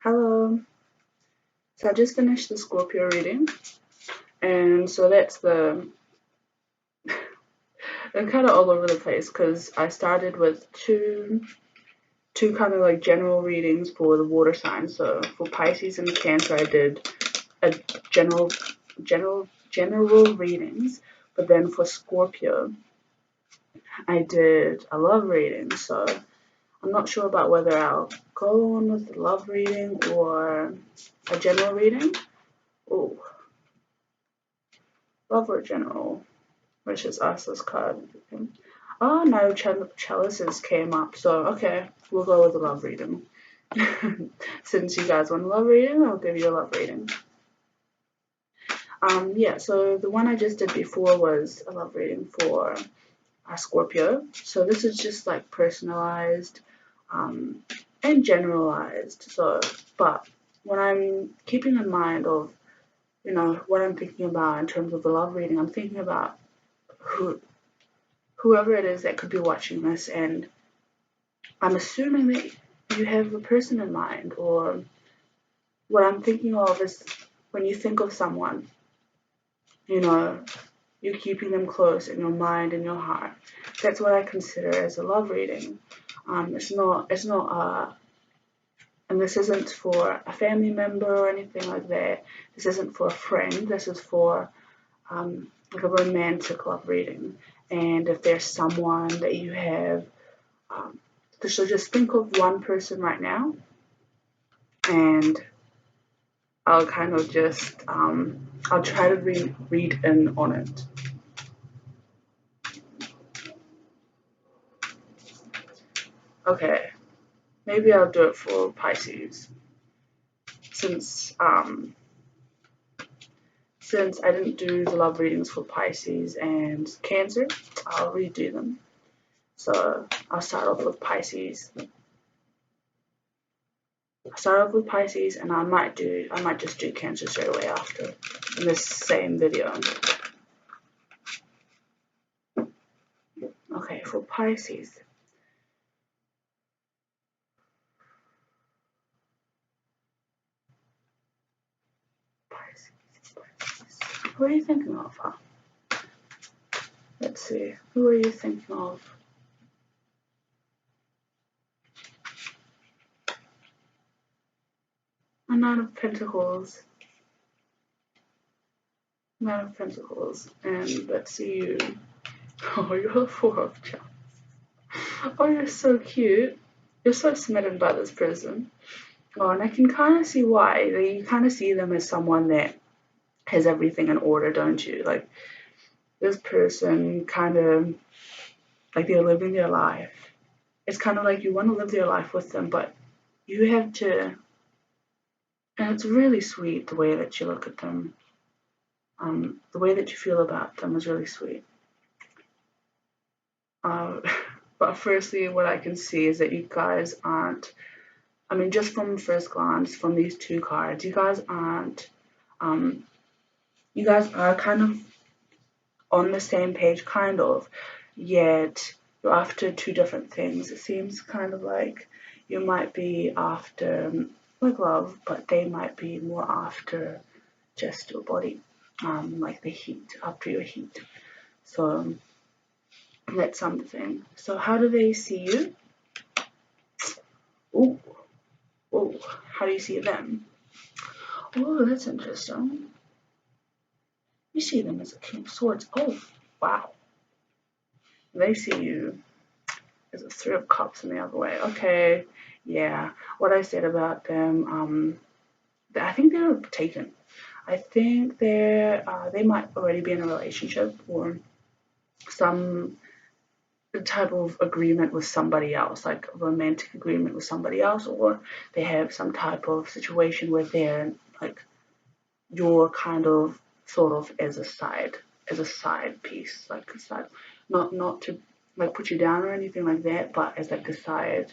Hello. So I just finished the Scorpio reading, and so that's I'm kind of all over the place because I started with two kind of like general readings for the water signs. So for Pisces and Cancer, I did a general readings, but then for Scorpio, I did a love reading. So I'm not sure about whether I'll go on with the love reading or a general reading. Oh, love or general. Which is us as card. Oh no, chalices came up, so okay, we'll go with a love reading. Since you guys want a love reading, I'll give you a love reading. Yeah, so the one I just did before was a love reading for a Scorpio. So this is just like personalized, um, and generalized. So, but when I'm keeping in mind of, what I'm thinking about in terms of the love reading, I'm thinking about who whoever it is that could be watching this, and I'm assuming that you have a person in mind, or what I'm thinking of is when you think of someone, you know, you're keeping them close in your mind and your heart. That's what I consider as a love reading. And this isn't for a family member or anything like that. This isn't for a friend. This is for like a romantic love reading. And if there's someone that you have, um, so just think of one person right now, and I'll kind of just, I'll try to read in on it. Okay, maybe I'll do it for Pisces, since um, since I didn't do the love readings for Pisces and Cancer, I'll redo them. So I'll start off with Pisces. I'll start off with Pisces, and I might just do Cancer straight away after in this same video. Okay, for Pisces. Who are you thinking of? Huh? Let's see. Who are you thinking of? A Nine of Pentacles. Nine of Pentacles. And let's see you. Oh, you're a Four of Cups. Oh, you're so cute. You're so smitten by this person. Oh, and I can kind of see why. You kind of see them as someone that has everything in order, don't you? Like, this person kind of, like, they're living their life. It's kind of like you want to live their life with them, but you have to, and it's really sweet the way that you look at them. The way that you feel about them is really sweet. Uh, but firstly, what I can see is that you guys aren't, I mean, just from first glance, from these two cards, you guys aren't, um, you guys are kind of on the same page, kind of, yet you're after two different things. It seems kind of like you might be after like love, but they might be more after just your body, like the heat, after your heat. So that's something. So how do they see you? Oh, oh, how do you see them? Oh, that's interesting. You see them as a king of swords. Oh, wow. They see you as a three of cups in the other way. Okay, yeah. What I said about them, I think they're taken. I think they might already be in a relationship or some type of agreement with somebody else, like a romantic agreement with somebody else, or they have some type of situation where they're like you're kind of sort of as a side piece, like a side, not to like put you down or anything like that, but as like a side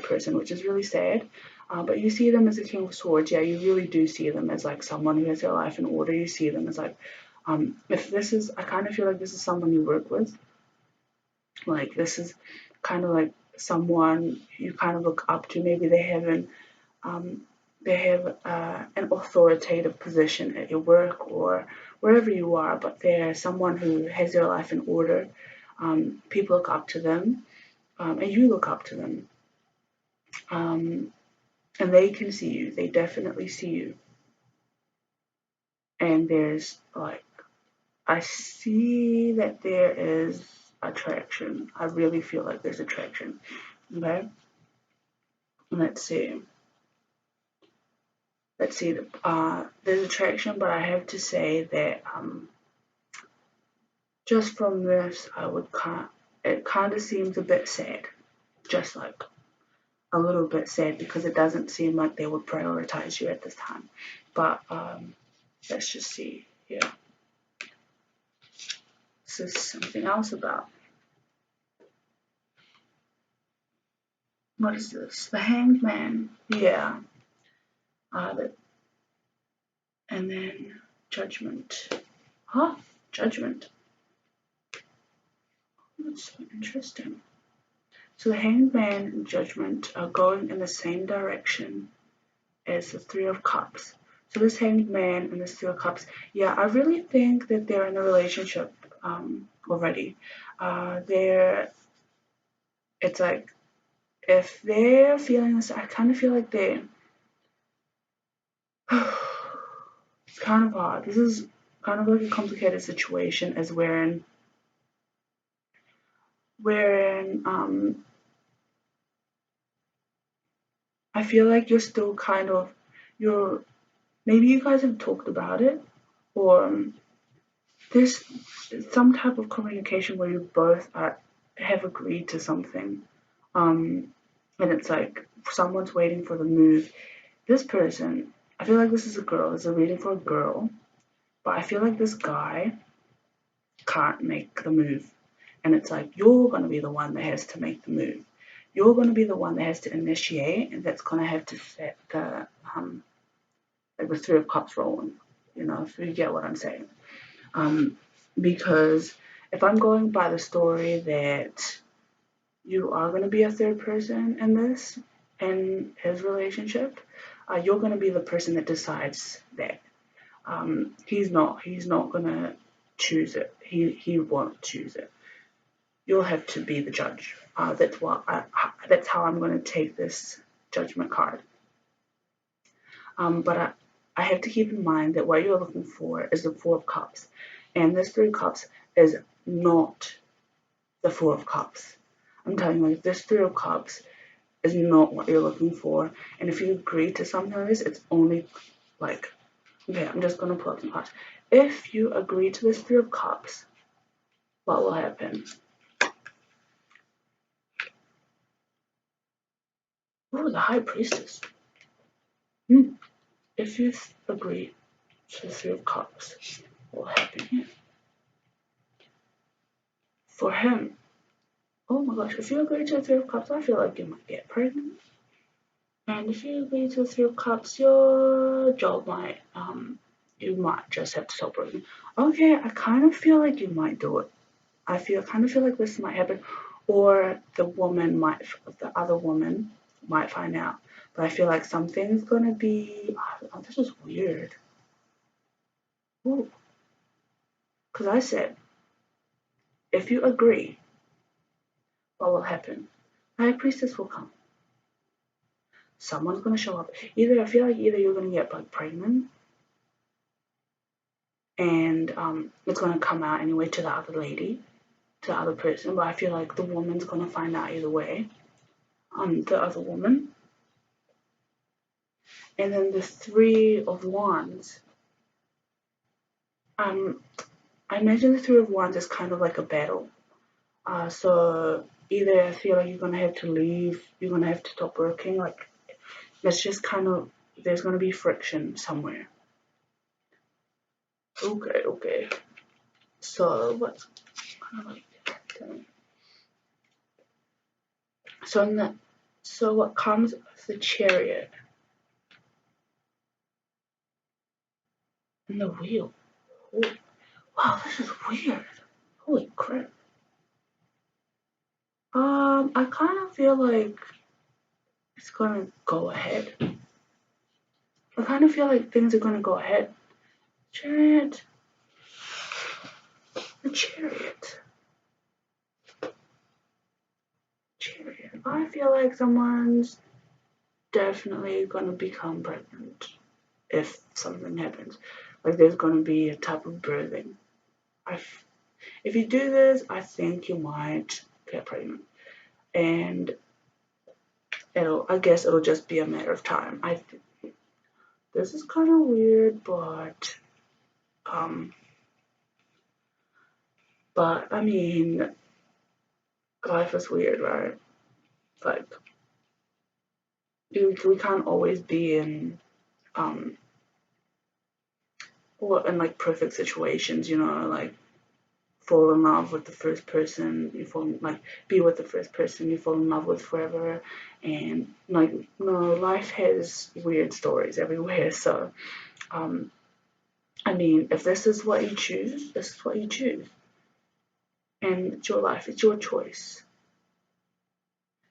person, which is really sad. But you see them as a king of swords. Yeah, you really do see them as like someone who has their life in order. You see them as like, if this is, I kind of feel like this is someone you work with. Like this is kind of like someone you kind of look up to. Maybe um, they have an authoritative position at your work or wherever you are, but they're someone who has their life in order. People look up to them, and you look up to them, um, and they can see you. They definitely see you. And there's like, I see that there is attraction. I really feel like there's attraction. Okay, let's see. Let's see. There's attraction, but I have to say that just from this, it kind of seems a bit sad, just like a little bit sad because it doesn't seem like they would prioritize you at this time. But let's just see here. This is something else about. What is this? The Hanged Man. Yeah. And then Judgment. Huh? Judgment. That's so interesting. So the Hanged Man and Judgment are going in the same direction as the Three of Cups. So this Hanged Man and this Three of Cups, yeah, I really think that they're in a relationship already. It's like, if they're feeling this, I kind of feel like they, it's kind of hard. This is kind of like a complicated situation as wherein I feel like you're still kind of, you're, maybe you guys have talked about it, or there's some type of communication where you both have agreed to something, and it's like someone's waiting for the move. This person, I feel like this is a girl, is waiting for a girl, but I feel like this guy can't make the move, and it's like you're gonna be the one that has to make the move. You're gonna be the one that has to initiate, and that's gonna have to set the like the Three of Cups rolling. You know, if you get what I'm saying. Because if I'm going by the story that you are going to be a third person in his relationship, you're going to be the person that decides that. He's not going to choose it. He won't choose it. You'll have to be the judge. That's how I'm going to take this Judgment card. But I have to keep in mind that what you're looking for is the Four of Cups, and this Three of Cups is not the Four of Cups. I'm telling you, like, this Three of Cups is not what you're looking for, and if you agree to something like this, it's only like, okay, I'm just gonna pull up some cards. If you agree to this Three of Cups, what will happen? Oh, the High Priestess. If you agree to the Three of Cups, what will happen here? For him, oh my gosh, if you agree to the Three of Cups, I feel like you might get pregnant. And if you agree to the Three of Cups, your job might, you might just have to stop working. Okay, I kind of feel like you might do it. Kind of feel like this might happen, or the other woman might find out. But I feel like something's gonna be. Oh, this is weird. Ooh, because I said, if you agree, what will happen? The High Priestess will come. Someone's gonna show up. I feel like either you're gonna get like pregnant, and it's gonna come out anyway to the other lady, to the other person. But I feel like the woman's gonna find out either way. The other woman. And then the Three of Wands. I imagine the Three of Wands is kind of like a battle. So either I feel like you're gonna have to leave, you're gonna have to stop working. Like, that's just kind of, there's gonna be friction somewhere. Okay. So what's kind of like so what comes with the Chariot and the Wheel? Oh, wow, this is weird. Holy crap. I kind of feel like it's gonna go ahead. I kind of feel like things are gonna go ahead. Chariot. The chariot. Chariot. I feel like someone's definitely gonna become pregnant if something happens. Like there's gonna be a type of birthing. If you do this, I think you might get pregnant, and I guess it'll just be a matter of time. This is kind of weird, um, but I mean, life is weird, right? Like we can't always be um, in like perfect situations, like fall in love with the first person you fall like be with the first person you fall in love with forever, and like no, life has weird stories everywhere. So um I mean, if this is what you choose, this is what you choose, and it's your life, it's your choice.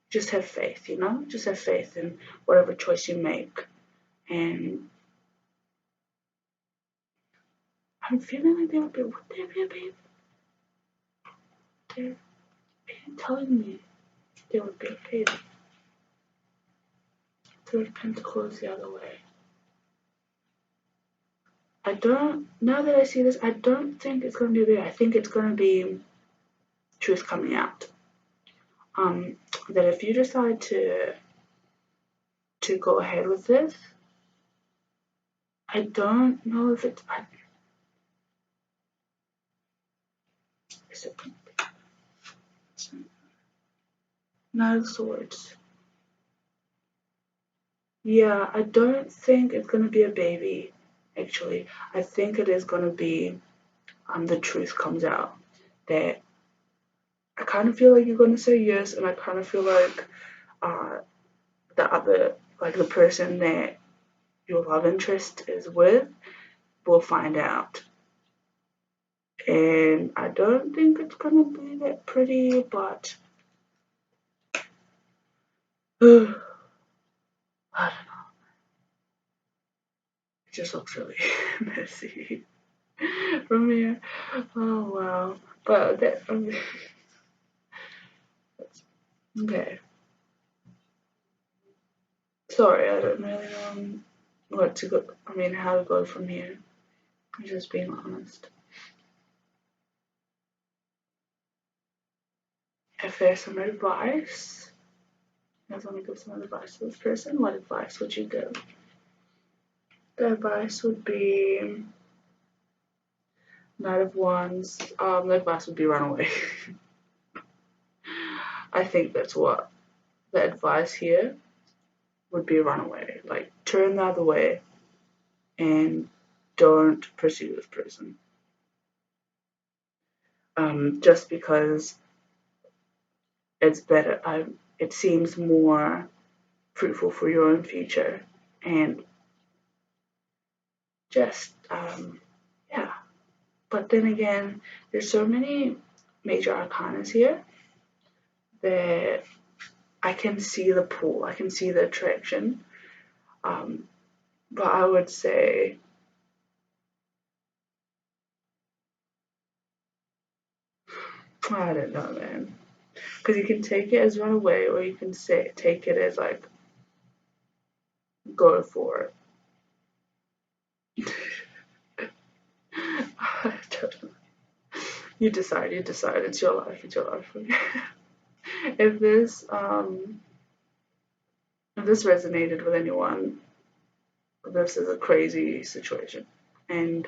Just have faith, just have faith in whatever choice you make. And I'm feeling like would there be a baby? They're telling me there would be a baby. Third Pentacles the other way. Now that I see this, I don't think it's going to be there. I think it's going to be truth coming out. That if you decide to go ahead with this, I don't know if it's, is it Nine of Swords. Yeah, I don't think it's going to be a baby, actually. I think it is going to be the truth comes out. That I kind of feel like you're going to say yes, and I kind of feel like uh, the other, like the person that your love interest is with, will find out. And I don't think it's going to be that pretty, but I don't know. It just looks really messy from here. Oh wow. But that, okay. Sorry, I don't really know what to go. I mean, how to go from here. I'm just being honest. If there's some advice, you guys want to give some advice to this person, what advice would you give? The advice would be Knight of Wands. The advice would be run away. I think that's what the advice here would be, run away. Like, turn the other way and don't pursue this person. Just because it's better, it seems more fruitful for your own future. And just, yeah. But then again, there's so many major arcanas here that I can see the pull, I can see the attraction. But I would say I don't know, man. Because you can take it as run away, or you can take it as like go for it. I don't know. You decide. You decide. It's your life. It's your life. if this um if this resonated with anyone, this is a crazy situation, and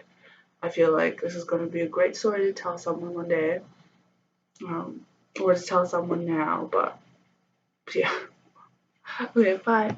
I feel like this is going to be a great story to tell someone one day, or to tell someone now. But yeah. Okay, bye.